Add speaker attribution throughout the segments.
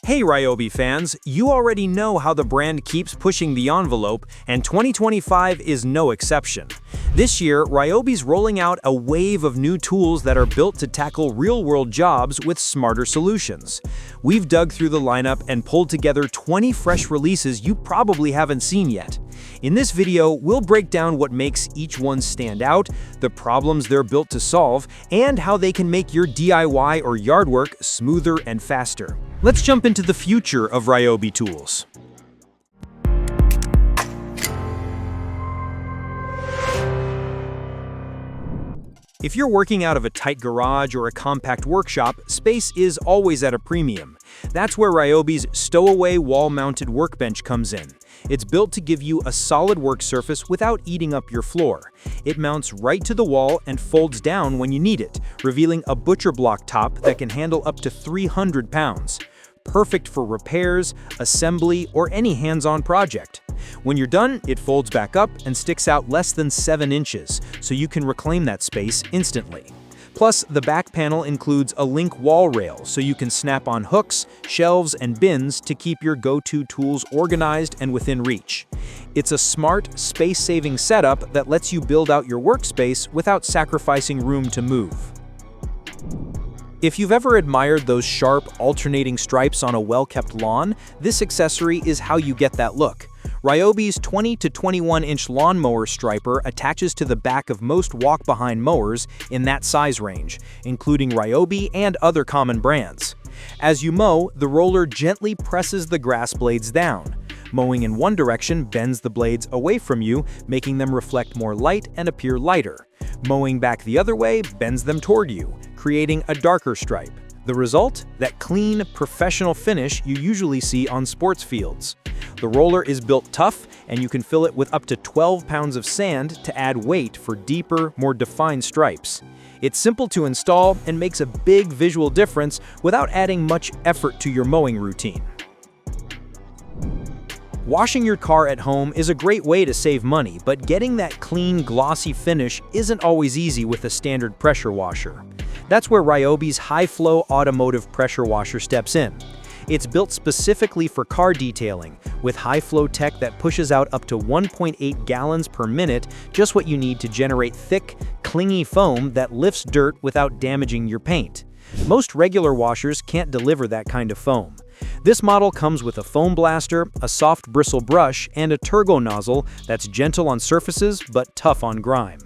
Speaker 1: Hey Ryobi fans, you already know how the brand keeps pushing the envelope, and 2025 is no exception. This year, Ryobi's rolling out a wave of new tools that are built to tackle real-world jobs with smarter solutions. We've dug through the lineup and pulled together 20 fresh releases you probably haven't seen yet. In this video, we'll break down what makes each one stand out, the problems they're built to solve, and how they can make your DIY or yard work smoother and faster. Let's jump into the future of Ryobi Tools. If you're working out of a tight garage or a compact workshop, space is always at a premium. That's where Ryobi's Stowaway wall-mounted workbench comes in. It's built to give you a solid work surface without eating up your floor. It mounts right to the wall and folds down when you need it, revealing a butcher block top that can handle up to 300 pounds. Perfect for repairs, assembly, or any hands-on project. When you're done, it folds back up and sticks out less than 7 inches, so you can reclaim that space instantly. Plus, the back panel includes a link wall rail, so you can snap on hooks, shelves, and bins to keep your go-to tools organized and within reach. It's a smart, space-saving setup that lets you build out your workspace without sacrificing room to move. If you've ever admired those sharp, alternating stripes on a well-kept lawn, this accessory is how you get that look. Ryobi's 20 to 21-inch lawnmower striper attaches to the back of most walk-behind mowers in that size range, including Ryobi and other common brands. As you mow, the roller gently presses the grass blades down. Mowing in one direction bends the blades away from you, making them reflect more light and appear lighter. Mowing back the other way bends them toward you, creating a darker stripe. The result? That clean, professional finish you usually see on sports fields. The roller is built tough, and you can fill it with up to 12 pounds of sand to add weight for deeper, more defined stripes. It's simple to install and makes a big visual difference without adding much effort to your mowing routine. Washing your car at home is a great way to save money, but getting that clean, glossy finish isn't always easy with a standard pressure washer. That's where Ryobi's high-flow Automotive pressure washer steps in. It's built specifically for car detailing, with high-flow tech that pushes out up to 1.8 gallons per minute, just what you need to generate thick, clingy foam that lifts dirt without damaging your paint. Most regular washers can't deliver that kind of foam. This model comes with a foam blaster, a soft bristle brush, and a turbo nozzle that's gentle on surfaces but tough on grime.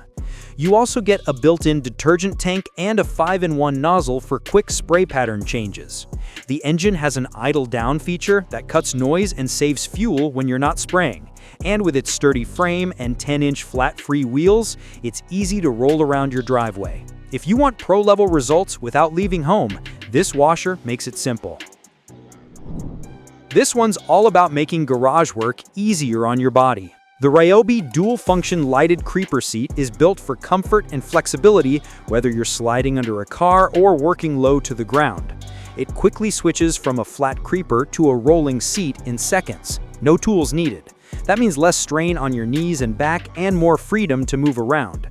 Speaker 1: You also get a built-in detergent tank and a 5-in-1 nozzle for quick spray pattern changes. The engine has an idle down feature that cuts noise and saves fuel when you're not spraying. And with its sturdy frame and 10-inch flat-free wheels, it's easy to roll around your driveway. If you want pro-level results without leaving home, this washer makes it simple. This one's all about making garage work easier on your body. The Ryobi dual-function lighted creeper seat is built for comfort and flexibility whether you're sliding under a car or working low to the ground. It quickly switches from a flat creeper to a rolling seat in seconds. No tools needed. That means less strain on your knees and back and more freedom to move around.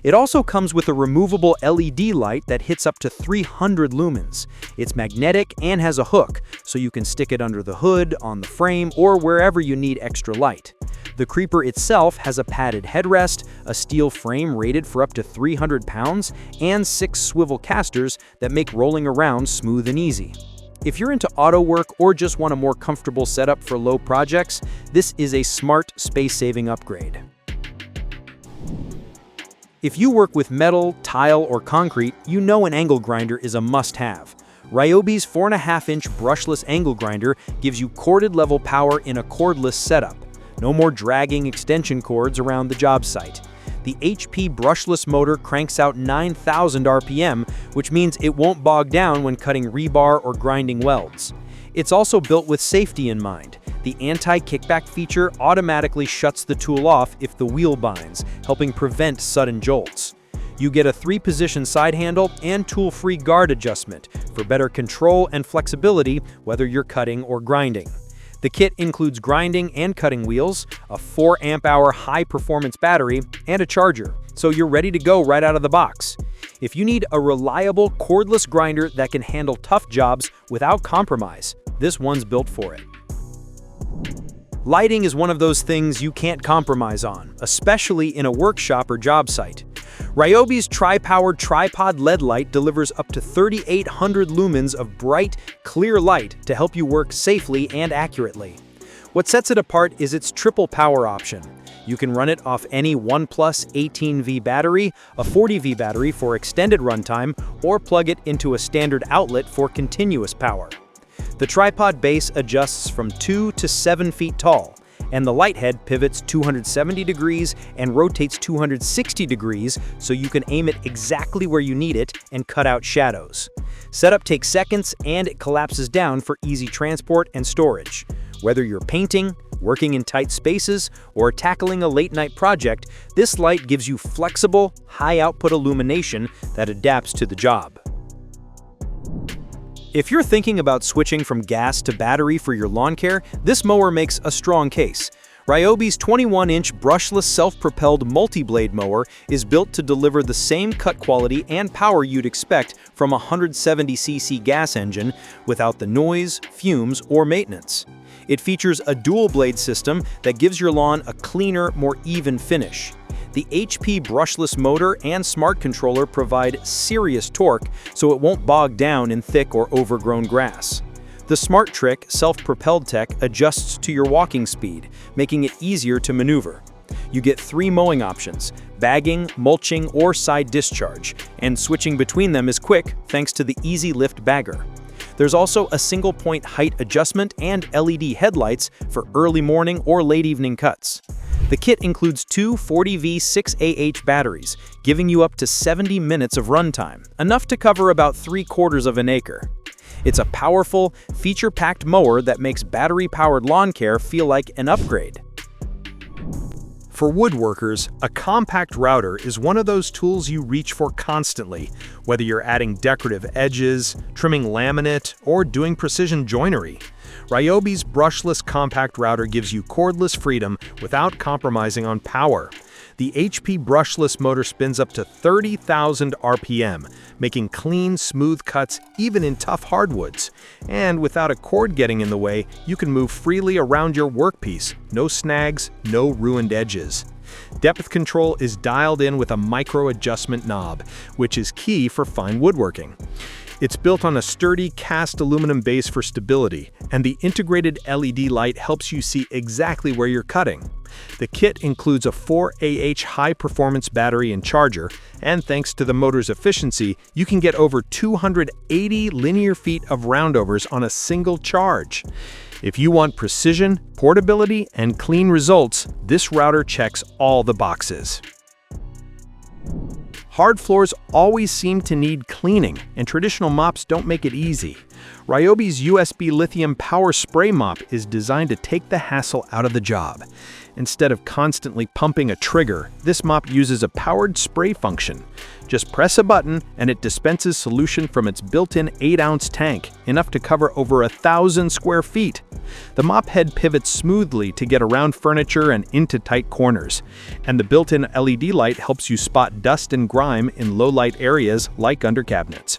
Speaker 1: It also comes with a removable LED light that hits up to 300 lumens. It's magnetic and has a hook, so you can stick it under the hood, on the frame, or wherever you need extra light. The creeper itself has a padded headrest, a steel frame rated for up to 300 pounds, and 6 swivel casters that make rolling around smooth and easy. If you're into auto work or just want a more comfortable setup for low projects, this is a smart, space-saving upgrade. If you work with metal, tile, or concrete, you know an angle grinder is a must-have. Ryobi's 4.5-inch brushless angle grinder gives you corded-level power in a cordless setup. No more dragging extension cords around the job site. The HP brushless motor cranks out 9,000 RPM, which means it won't bog down when cutting rebar or grinding welds. It's also built with safety in mind. The anti-kickback feature automatically shuts the tool off if the wheel binds, helping prevent sudden jolts. You get a 3-position side handle and tool-free guard adjustment for better control and flexibility whether you're cutting or grinding. The kit includes grinding and cutting wheels, a 4 amp-hour high-performance battery, and a charger, so you're ready to go right out of the box. If you need a reliable cordless grinder that can handle tough jobs without compromise, this one's built for it. Lighting is one of those things you can't compromise on, especially in a workshop or job site. Ryobi's tri-powered tripod LED light delivers up to 3,800 lumens of bright, clear light to help you work safely and accurately. What sets it apart is its triple power option. You can run it off any OnePlus 18V battery, a 40V battery for extended runtime, or plug it into a standard outlet for continuous power. The tripod base adjusts from 2 to 7 feet tall, and the light head pivots 270 degrees and rotates 260 degrees so you can aim it exactly where you need it and cut out shadows. Setup takes seconds and it collapses down for easy transport and storage. Whether you're painting, working in tight spaces, or tackling a late-night project, this light gives you flexible, high-output illumination that adapts to the job. If you're thinking about switching from gas to battery for your lawn care, this mower makes a strong case. Ryobi's 21-inch brushless self-propelled multi-blade mower is built to deliver the same cut quality and power you'd expect from a 170cc gas engine without the noise, fumes, or maintenance. It features a dual-blade system that gives your lawn a cleaner, more even finish. The HP brushless motor and smart controller provide serious torque so it won't bog down in thick or overgrown grass. The Smart Trick self-propelled tech adjusts to your walking speed, making it easier to maneuver. You get 3 mowing options: bagging, mulching, or side discharge, and switching between them is quick thanks to the Easy Lift Bagger. There's also a single-point height adjustment and LED headlights for early morning or late evening cuts. The kit includes 2 40V 6AH batteries, giving you up to 70 minutes of runtime, enough to cover about 3/4 of an acre. It's a powerful, feature-packed mower that makes battery-powered lawn care feel like an upgrade. For woodworkers, a compact router is one of those tools you reach for constantly, whether you're adding decorative edges, trimming laminate, or doing precision joinery. Ryobi's brushless compact router gives you cordless freedom without compromising on power. The HP brushless motor spins up to 30,000 RPM, making clean, smooth cuts even in tough hardwoods. And without a cord getting in the way, you can move freely around your workpiece. No snags, no ruined edges. Depth control is dialed in with a micro adjustment knob, which is key for fine woodworking. It's built on a sturdy cast aluminum base for stability, and the integrated LED light helps you see exactly where you're cutting. The kit includes a 4AH high-performance battery and charger, and thanks to the motor's efficiency, you can get over 280 linear feet of roundovers on a single charge. If you want precision, portability, and clean results, this router checks all the boxes. Hard floors always seem to need cleaning, and traditional mops don't make it easy. Ryobi's USB lithium power spray mop is designed to take the hassle out of the job. Instead of constantly pumping a trigger, this mop uses a powered spray function. Just press a button and it dispenses solution from its built-in 8-ounce tank, enough to cover over 1,000 square feet. The mop head pivots smoothly to get around furniture and into tight corners, and the built-in LED light helps you spot dust and grime in low-light areas like under cabinets.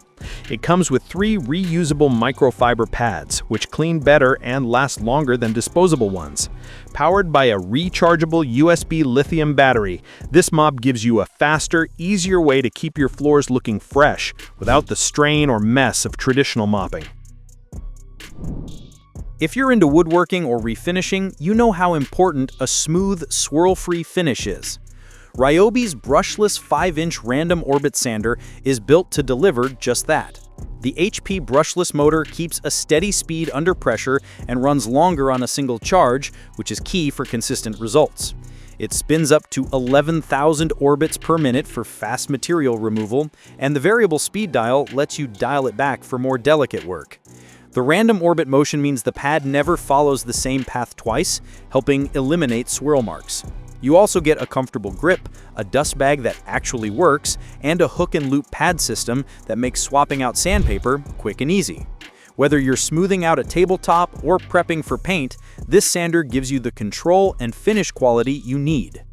Speaker 1: It comes with 3 reusable microfiber pads, which clean better and last longer than disposable ones. Powered by a rechargeable USB lithium battery, this mop gives you a faster, easier way to keep your floors looking fresh without the strain or mess of traditional mopping. If you're into woodworking or refinishing, you know how important a smooth, swirl-free finish is. Ryobi's brushless 5-inch random orbit sander is built to deliver just that. The HP brushless motor keeps a steady speed under pressure and runs longer on a single charge, which is key for consistent results. It spins up to 11,000 orbits per minute for fast material removal, and the variable speed dial lets you dial it back for more delicate work. The random orbit motion means the pad never follows the same path twice, helping eliminate swirl marks. You also get a comfortable grip, a dust bag that actually works, and a hook and loop pad system that makes swapping out sandpaper quick and easy. Whether you're smoothing out a tabletop or prepping for paint, this sander gives you the control and finish quality you need.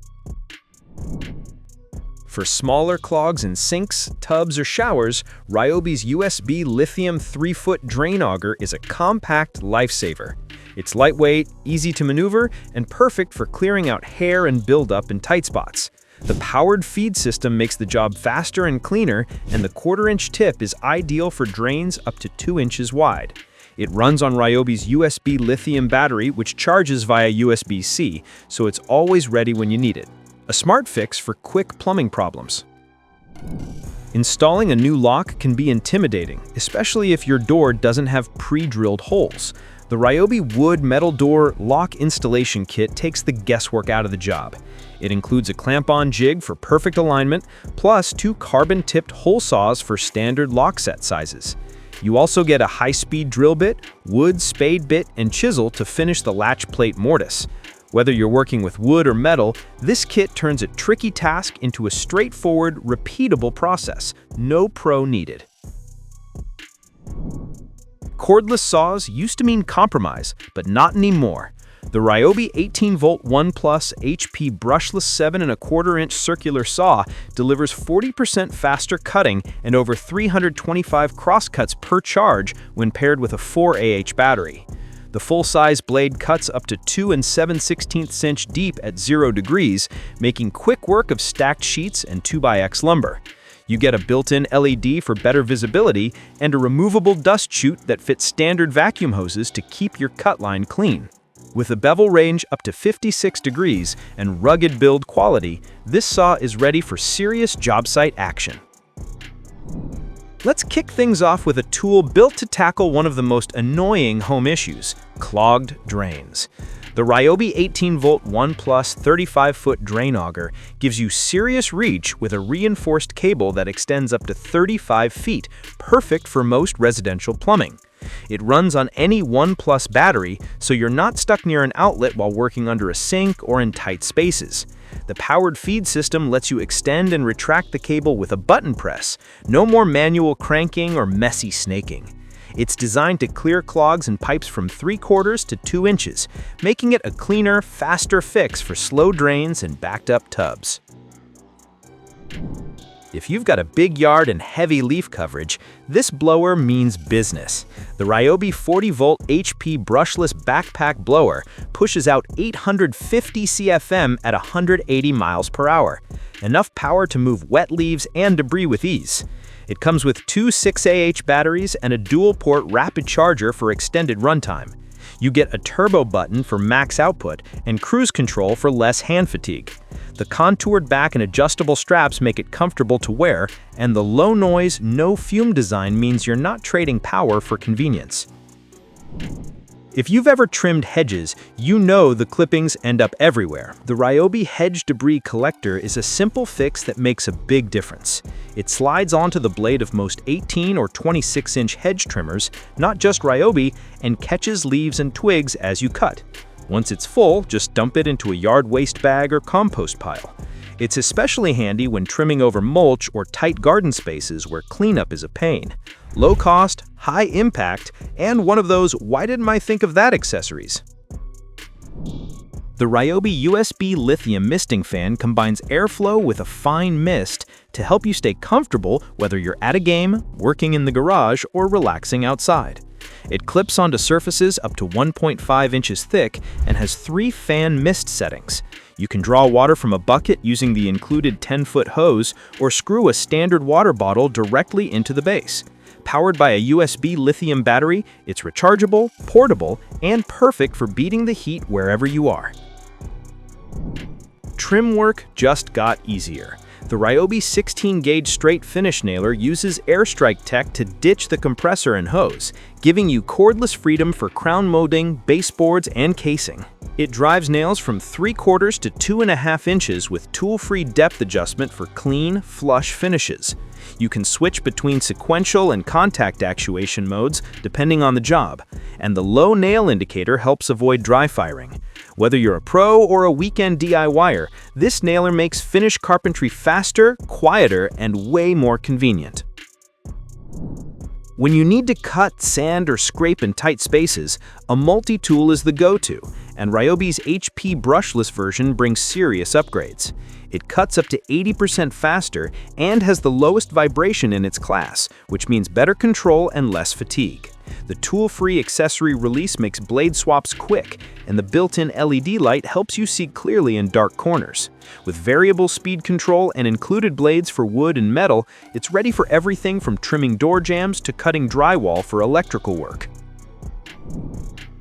Speaker 1: For smaller clogs in sinks, tubs, or showers, Ryobi's USB lithium 3-foot drain auger is a compact lifesaver. It's lightweight, easy to maneuver, and perfect for clearing out hair and buildup in tight spots. The powered feed system makes the job faster and cleaner, and the 1/4-inch tip is ideal for drains up to 2 inches wide. It runs on Ryobi's USB lithium battery, which charges via USB-C, so it's always ready when you need it. A smart fix for quick plumbing problems. Installing a new lock can be intimidating, especially if your door doesn't have pre-drilled holes. The Ryobi wood-metal door lock installation kit takes the guesswork out of the job. It includes a clamp-on jig for perfect alignment, plus 2 carbon-tipped hole saws for standard lock set sizes. You also get a high-speed drill bit, wood spade bit, and chisel to finish the latch plate mortise. Whether you're working with wood or metal, this kit turns a tricky task into a straightforward, repeatable process. No pro needed. Cordless saws used to mean compromise, but not anymore. The Ryobi 18-volt 1 Plus HP brushless 7 1/4-inch circular saw delivers 40% faster cutting and over 325 crosscuts per charge when paired with a 4Ah battery. The full-size blade cuts up to 2 7/16 inch deep at 0 degrees, making quick work of stacked sheets and 2x lumber. You get a built-in LED for better visibility and a removable dust chute that fits standard vacuum hoses to keep your cut line clean. With a bevel range up to 56 degrees and rugged build quality, this saw is ready for serious job site action. Let's kick things off with a tool built to tackle one of the most annoying home issues: clogged drains. The Ryobi 18-volt 1 Plus 35-foot drain auger gives you serious reach with a reinforced cable that extends up to 35 feet, perfect for most residential plumbing. It runs on any 1 Plus battery, so you're not stuck near an outlet while working under a sink or in tight spaces. The powered feed system lets you extend and retract the cable with a button press. No more manual cranking or messy snaking. It's designed to clear clogs and pipes from 3/4 to 2 inches, making it a cleaner, faster fix for slow drains and backed up tubs. If you've got a big yard and heavy leaf coverage, this blower means business. The Ryobi 40-volt HP brushless backpack blower pushes out 850 CFM at 180 miles per hour, enough power to move wet leaves and debris with ease. It comes with 2 6Ah batteries and a dual-port rapid charger for extended runtime. You get a turbo button for max output and cruise control for less hand fatigue. The contoured back and adjustable straps make it comfortable to wear, and the low-noise, no-fume design means you're not trading power for convenience. If you've ever trimmed hedges, you know the clippings end up everywhere. The Ryobi Hedge Debris Collector is a simple fix that makes a big difference. It slides onto the blade of most 18 or 26-inch hedge trimmers, not just Ryobi, and catches leaves and twigs as you cut. Once it's full, just dump it into a yard waste bag or compost pile. It's especially handy when trimming over mulch or tight garden spaces where cleanup is a pain. Low cost, high impact, and one of those "why didn't I think of that" accessories. The Ryobi USB lithium misting fan combines airflow with a fine mist to help you stay comfortable whether you're at a game, working in the garage, or relaxing outside. It clips onto surfaces up to 1.5 inches thick and has 3 fan mist settings. You can draw water from a bucket using the included 10-foot hose or screw a standard water bottle directly into the base. Powered by a USB lithium battery, it's rechargeable, portable, and perfect for beating the heat wherever you are. Trim work just got easier. The Ryobi 16-gauge straight finish nailer uses airstrike tech to ditch the compressor and hose, giving you cordless freedom for crown molding, baseboards, and casing. It drives nails from 3/4 to 2.5 inches with tool-free depth adjustment for clean, flush finishes. You can switch between sequential and contact actuation modes depending on the job, and the low nail indicator helps avoid dry firing. Whether you're a pro or a weekend DIYer, this nailer makes finish carpentry faster, quieter, and way more convenient. When you need to cut, sand, or scrape in tight spaces, a multi-tool is the go-to, and Ryobi's HP brushless version brings serious upgrades. It cuts up to 80% faster and has the lowest vibration in its class, which means better control and less fatigue. The tool-free accessory release makes blade swaps quick, and the built-in LED light helps you see clearly in dark corners. With variable speed control and included blades for wood and metal, it's ready for everything from trimming door jambs to cutting drywall for electrical work.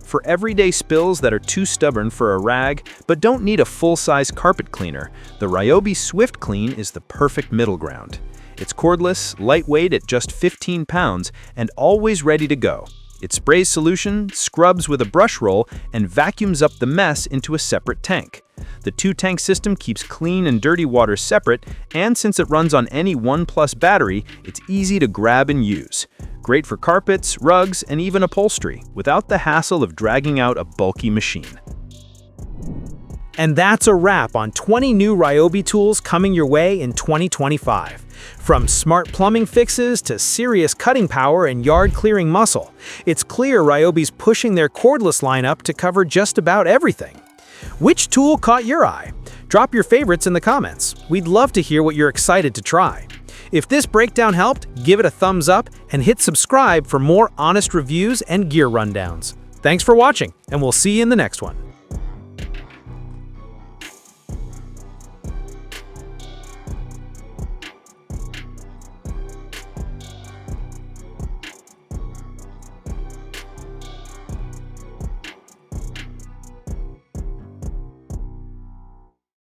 Speaker 1: For everyday spills that are too stubborn for a rag but don't need a full-size carpet cleaner, the Ryobi Swift Clean is the perfect middle ground. It's cordless, lightweight at just 15 pounds, and always ready to go. It sprays solution, scrubs with a brush roll, and vacuums up the mess into a separate tank. The two-tank system keeps clean and dirty water separate, and since it runs on any 1+ battery, it's easy to grab and use. Great for carpets, rugs, and even upholstery, without the hassle of dragging out a bulky machine.
Speaker 2: And that's a wrap on 20 new Ryobi tools coming your way in 2025. From smart plumbing fixes to serious cutting power and yard-clearing muscle, it's clear Ryobi's pushing their cordless lineup to cover just about everything. Which tool caught your eye? Drop your favorites in the comments. We'd love to hear what you're excited to try. If this breakdown helped, give it a thumbs up and hit subscribe for more honest reviews and gear rundowns. Thanks for watching, and we'll see you in the next one.